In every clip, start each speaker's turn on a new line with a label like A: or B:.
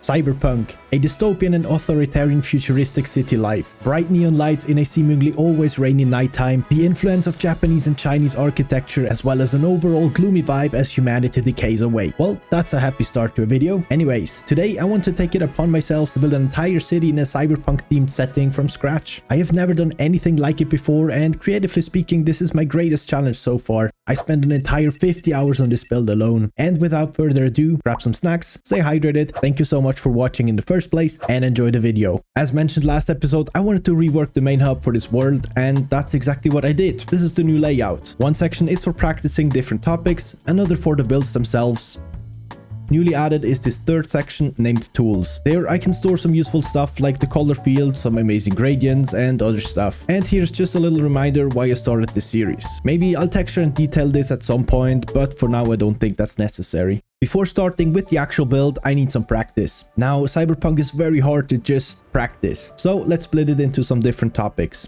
A: Cyberpunk, a dystopian and authoritarian futuristic city life. Bright neon lights in a seemingly always rainy nighttime, the influence of Japanese and Chinese architecture, as well as an overall gloomy vibe as humanity decays away. Well, that's a happy start to a video. Anyways, today I want to take it upon myself to build an entire city in a cyberpunk themed setting from scratch. I have never done anything like it before, and creatively speaking, this is my greatest challenge so far. I spent an entire 50 hours on this build alone. And without further ado, grab some snacks, stay hydrated, thank you so much for watching in the first place, and enjoy the video. As mentioned last episode, I wanted to rework the main hub for this world, and that's exactly what I did. This is the new layout. One section is for practicing different topics, another for the builds themselves. Newly added is this third section named Tools. There I can store some useful stuff like the color field, some amazing gradients and other stuff. And here's just a little reminder why I started this series. Maybe I'll texture and detail this at some point, but for now I don't think that's necessary. Before starting with the actual build, I need some practice. Now, Cyberpunk is very hard to just practice, so let's split it into some different topics.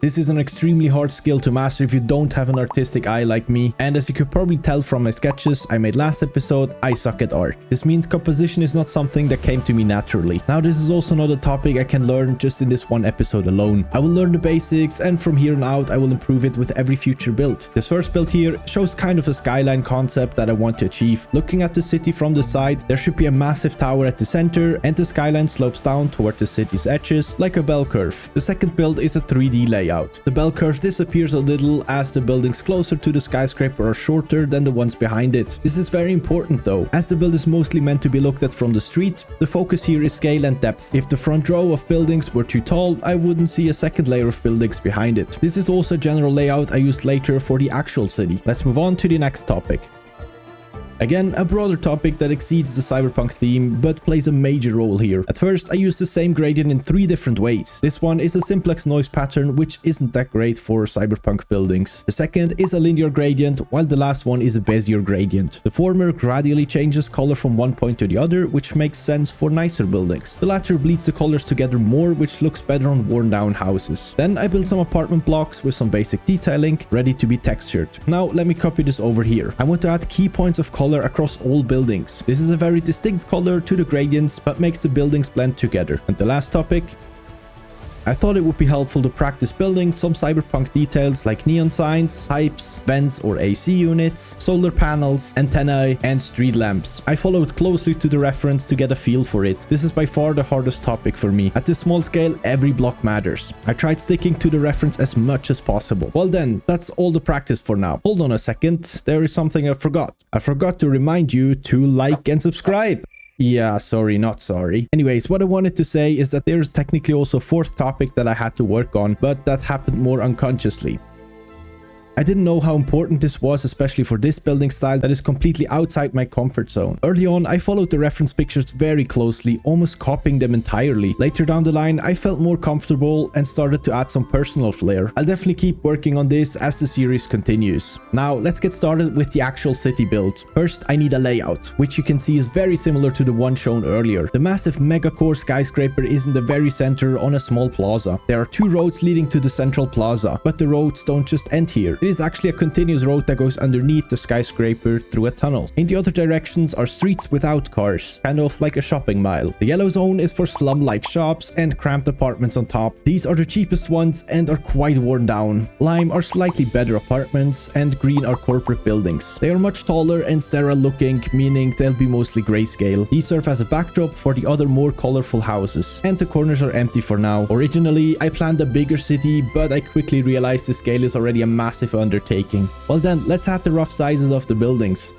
A: This is an extremely hard skill to master if you don't have an artistic eye like me, and as you could probably tell from my sketches I made last episode, I suck at art. This means composition is not something that came to me naturally. Now this is also not a topic I can learn just in this one episode alone. I will learn the basics, and from here on out I will improve it with every future build. This first build here shows kind of a skyline concept that I want to achieve. Looking at the city from the side, there should be a massive tower at the center, and the skyline slopes down toward the city's edges like a bell curve. The second build is a 3D layout. The bell curve disappears a little as the buildings closer to the skyscraper are shorter than the ones behind it. This is very important though, as the build is mostly meant to be looked at from the street. The focus here is scale and depth. If the front row of buildings were too tall, I wouldn't see a second layer of buildings behind it. This is also a general layout I used later for the actual city. Let's move on to the next topic. Again, a broader topic that exceeds the cyberpunk theme, but plays a major role here. At first, I used the same gradient in 3 different ways. This one is a simplex noise pattern, which isn't that great for cyberpunk buildings. The second is a linear gradient, while the last one is a Bezier gradient. The former gradually changes color from one point to the other, which makes sense for nicer buildings. The latter bleeds the colors together more, which looks better on worn down houses. Then I built some apartment blocks with some basic detailing, ready to be textured. Now let me copy this over here. I want to add key points of color across all buildings. This is a very distinct color to the gradients, but makes the buildings blend together. And the last topic, I thought it would be helpful to practice building some cyberpunk details like neon signs, pipes, vents or AC units, solar panels, antennae, and street lamps. I followed closely to the reference to get a feel for it. This is by far the hardest topic for me. At this small scale, every block matters. I tried sticking to the reference as much as possible. Well then, that's all the practice for now. Hold on a second, there is something I forgot. I forgot to remind you to like and subscribe. Yeah, sorry, not sorry. Anyways, what I wanted to say is that there's technically also a 4th topic that I had to work on, but that happened more unconsciously. I didn't know how important this was, especially for this building style that is completely outside my comfort zone. Early on, I followed the reference pictures very closely, almost copying them entirely. Later down the line, I felt more comfortable and started to add some personal flair. I'll definitely keep working on this as the series continues. Now, let's get started with the actual city build. First, I need a layout, which you can see is very similar to the one shown earlier. The massive megacore skyscraper is in the very center on a small plaza. There are 2 roads leading to the central plaza, but the roads don't just end here. It is actually a continuous road that goes underneath the skyscraper through a tunnel. In the other directions are streets without cars, kind of like a shopping mile. The yellow zone is for slum-like shops and cramped apartments on top. These are the cheapest ones and are quite worn down. Lime are slightly better apartments, and green are corporate buildings. They are much taller and sterile looking, meaning they'll be mostly grayscale. These serve as a backdrop for the other more colorful houses, and the corners are empty for now. Originally, I planned a bigger city, but I quickly realized the scale is already a massive undertaking. Well then, let's add the rough sizes of the buildings.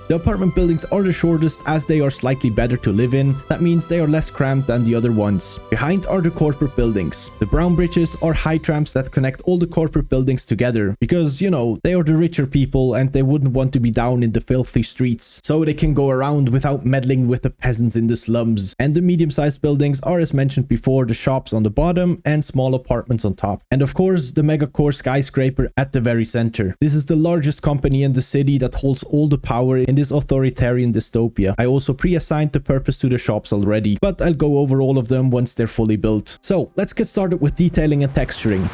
A: The apartment buildings are the shortest as they are slightly better to live in. That means they are less cramped than the other ones. Behind are the corporate buildings. The brown bridges are high trams that connect all the corporate buildings together because, you know, they are the richer people and they wouldn't want to be down in the filthy streets, so they can go around without meddling with the peasants in the slums. And the medium-sized buildings are, as mentioned before, the shops on the bottom and small apartments on top. And of course, the megacore skyscraper at the very center. This is the largest company in the city that holds all the power in this authoritarian dystopia. I also pre-assigned the purpose to the shops already, but I'll go over all of them once they're fully built. So let's get started with detailing and texturing.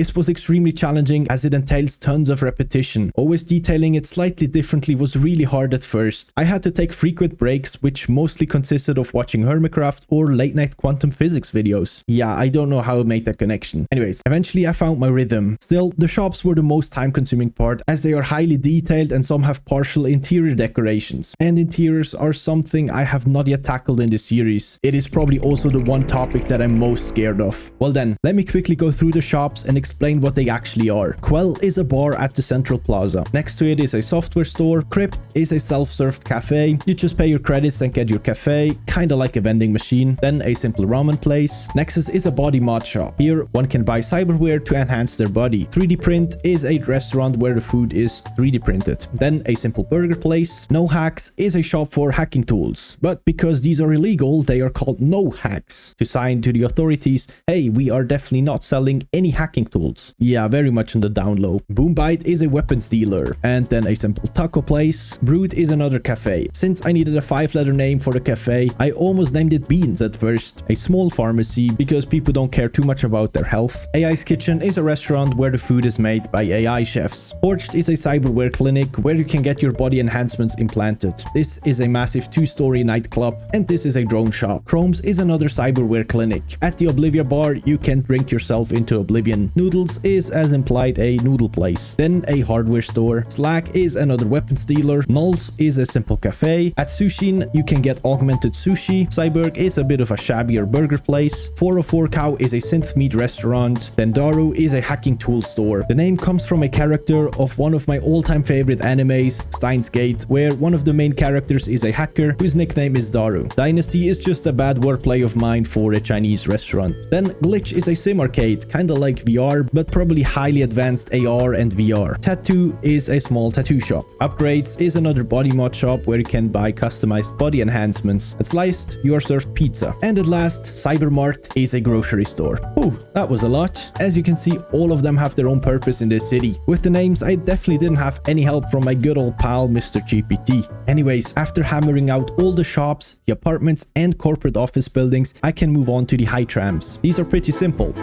A: This was extremely challenging as it entails tons of repetition. Always detailing it slightly differently was really hard at first. I had to take frequent breaks, which mostly consisted of watching Hermitcraft or late night quantum physics videos. Yeah, I don't know how I made that connection. Anyways, eventually I found my rhythm. Still, the shops were the most time consuming part as they are highly detailed and some have partial interior decorations. And interiors are something I have not yet tackled in the series. It is probably also the one topic that I'm most scared of. Well then, let me quickly go through the shops and explain what they actually are. Quell is a bar at the Central Plaza. Next to it is a software store. Crypt is a self-served cafe. You just pay your credits and get your cafe, kinda like a vending machine. Then a simple ramen place. Nexus is a body mod shop. Here, one can buy cyberware to enhance their body. 3D Print is a restaurant where the food is 3D printed. Then a simple burger place. No Hacks is a shop for hacking tools. But because these are illegal, they are called No Hacks. To sign to the authorities, hey, we are definitely not selling any hacking tools. Yeah, very much on the down low. Boombite is a weapons dealer. And then a simple taco place. Brood is another cafe. Since I needed a 5-letter name for the cafe, I almost named it Beans at first. A small pharmacy because people don't care too much about their health. AI's Kitchen is a restaurant where the food is made by AI chefs. Forged is a cyberware clinic where you can get your body enhancements implanted. This is a massive 2-story nightclub, and this is a drone shop. Chromes is another cyberware clinic. At the Oblivia bar, you can drink yourself into oblivion. Noodles is, as implied, a noodle place. Then a hardware store. Slack is another weapons dealer. Nulls is a simple cafe. At Sushin, you can get augmented sushi. Cyberg is a bit of a shabbier burger place. 404 Cow is a synth meat restaurant. Then Daru is a hacking tool store. The name comes from a character of one of my all-time favorite animes, Steins Gate, where one of the main characters is a hacker whose nickname is Daru. Dynasty is just a bad wordplay of mine for a Chinese restaurant. Then Glitch is a sim arcade, kinda like VR, but probably highly advanced AR and VR. Tattoo is a small tattoo shop. Upgrades is another body mod shop where you can buy customized body enhancements. At Sliced, you are served pizza. And at last, Cybermart is a grocery store. Ooh, that was a lot. As you can see, all of them have their own purpose in this city. With the names, I definitely didn't have any help from my good old pal, Mr. GPT. Anyways, after hammering out all the shops, the apartments, and corporate office buildings, I can move on to the high trams. These are pretty simple.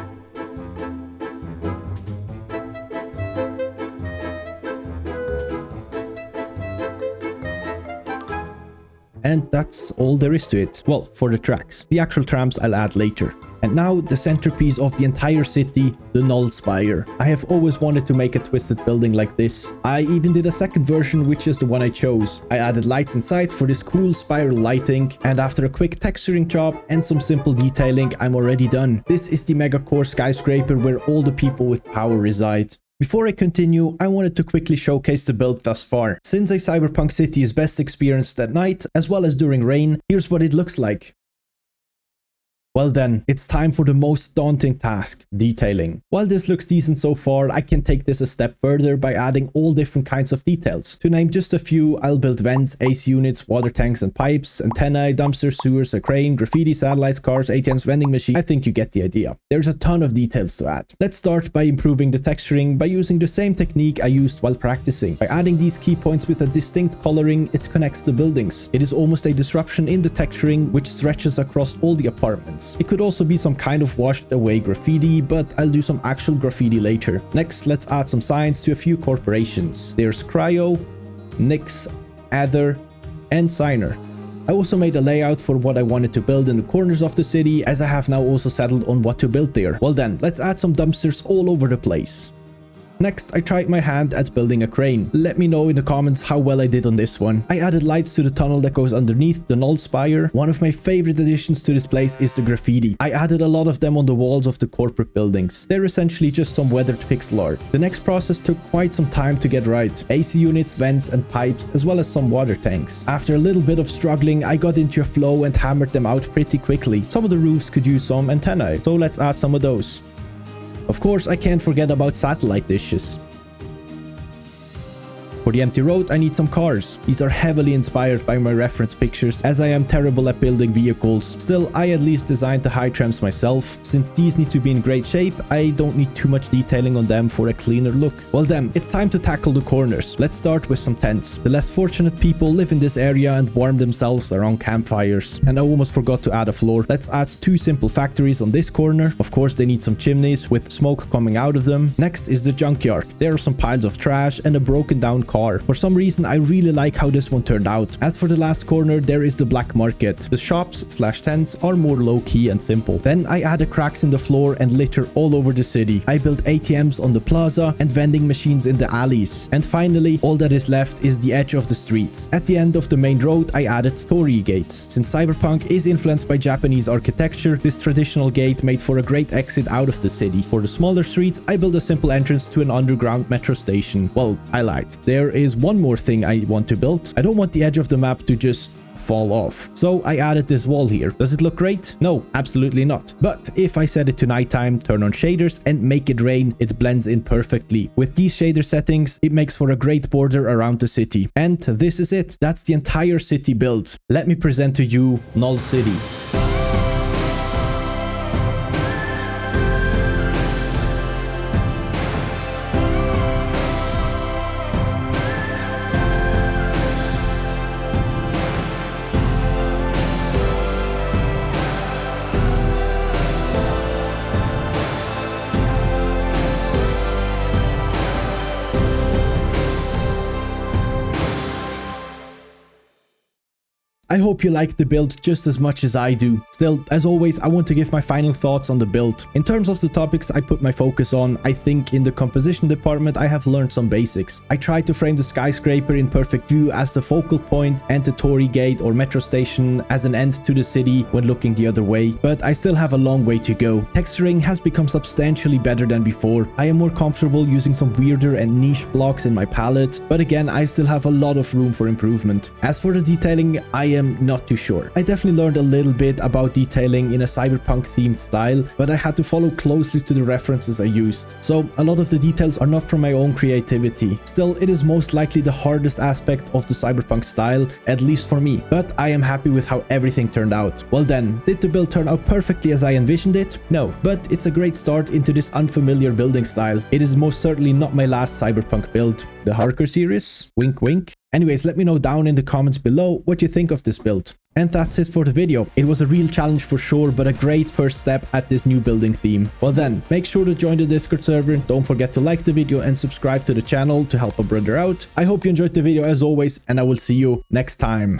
A: And that's all there is to it. Well, for the tracks. The actual trams I'll add later. And now the centerpiece of the entire city, the Nullspire. I have always wanted to make a twisted building like this. I even did a second version, which is the one I chose. I added lights inside for this cool spiral lighting, and after a quick texturing job and some simple detailing, I'm already done. This is the megacore skyscraper where all the people with power reside. Before I continue, I wanted to quickly showcase the build thus far. Since a Cyberpunk City is best experienced at night, as well as during rain, here's what it looks like. Well then, it's time for the most daunting task, detailing. While this looks decent so far, I can take this a step further by adding all different kinds of details. To name just a few, I'll build vents, AC units, water tanks and pipes, antennae, dumpsters, sewers, a crane, graffiti, satellites, cars, ATMs, vending machine. I think you get the idea. There's a ton of details to add. Let's start by improving the texturing by using the same technique I used while practicing. By adding these key points with a distinct coloring, it connects the buildings. It is almost a disruption in the texturing which stretches across all the apartments. It could also be some kind of washed away graffiti, but I'll do some actual graffiti later. Next, let's add some signs to a few corporations. There's Cryo, Nix, Adder, and Signer. I also made a layout for what I wanted to build in the corners of the city, as I have now also settled on what to build there. Well then, let's add some dumpsters all over the place. Next, I tried my hand at building a crane. Let me know in the comments how well I did on this one. I added lights to the tunnel that goes underneath the Nullspire. One of my favorite additions to this place is the graffiti. I added a lot of them on the walls of the corporate buildings. They're essentially just some weathered pixel art. The next process took quite some time to get right. AC units, vents and pipes, as well as some water tanks. After a little bit of struggling, I got into a flow and hammered them out pretty quickly. Some of the roofs could use some antennae, so let's add some of those. Of course, I can't forget about satellite dishes. For the empty road, I need some cars. These are heavily inspired by my reference pictures, as I am terrible at building vehicles. Still, I at least designed the high trams myself. Since these need to be in great shape, I don't need too much detailing on them for a cleaner look. Well then, it's time to tackle the corners. Let's start with some tents. The less fortunate people live in this area and warm themselves around campfires. And I almost forgot to add a floor. Let's add 2 simple factories on this corner. Of course, they need some chimneys with smoke coming out of them. Next is the junkyard. There are some piles of trash and a broken down car. For some reason, I really like how this one turned out. As for the last corner, there is the black market. The shops / tents are more low-key and simple. Then I added cracks in the floor and litter all over the city. I built ATMs on the plaza and vending machines in the alleys. And finally, all that is left is the edge of the streets. At the end of the main road, I added torii gates. Since Cyberpunk is influenced by Japanese architecture, this traditional gate made for a great exit out of the city. For the smaller streets, I built a simple entrance to an underground metro station. Well, I lied. There is one more thing I want to build. I don't want the edge of the map to just fall off. So I added this wall here. Does it look great? No, absolutely not. But if I set it to nighttime, turn on shaders and make it rain, it blends in perfectly. With these shader settings, it makes for a great border around the city. And this is it. That's the entire city build. Let me present to you Null City. I hope you liked the build just as much as I do. Still, as always, I want to give my final thoughts on the build. In terms of the topics I put my focus on, I think in the composition department I have learned some basics. I tried to frame the skyscraper in perfect view as the focal point and the torii gate or metro station as an end to the city when looking the other way, but I still have a long way to go. Texturing has become substantially better than before. I am more comfortable using some weirder and niche blocks in my palette, but again, I still have a lot of room for improvement. As for the detailing, I am not too sure. I definitely learned a little bit about detailing in a cyberpunk themed style, but I had to follow closely to the references I used. So a lot of the details are not from my own creativity. Still, it is most likely the hardest aspect of the cyberpunk style, at least for me. But I am happy with how everything turned out. Well then, did the build turn out perfectly as I envisioned it? No, but it's a great start into this unfamiliar building style. It is most certainly not my last cyberpunk build. The Harker series? Wink wink. Anyways, let me know down in the comments below what you think of this build. And that's it for the video. It was a real challenge for sure, but a great first step at this new building theme. Well then, make sure to join the Discord server. Don't forget to like the video and subscribe to the channel to help a brother out. I hope you enjoyed the video as always, and I will see you next time.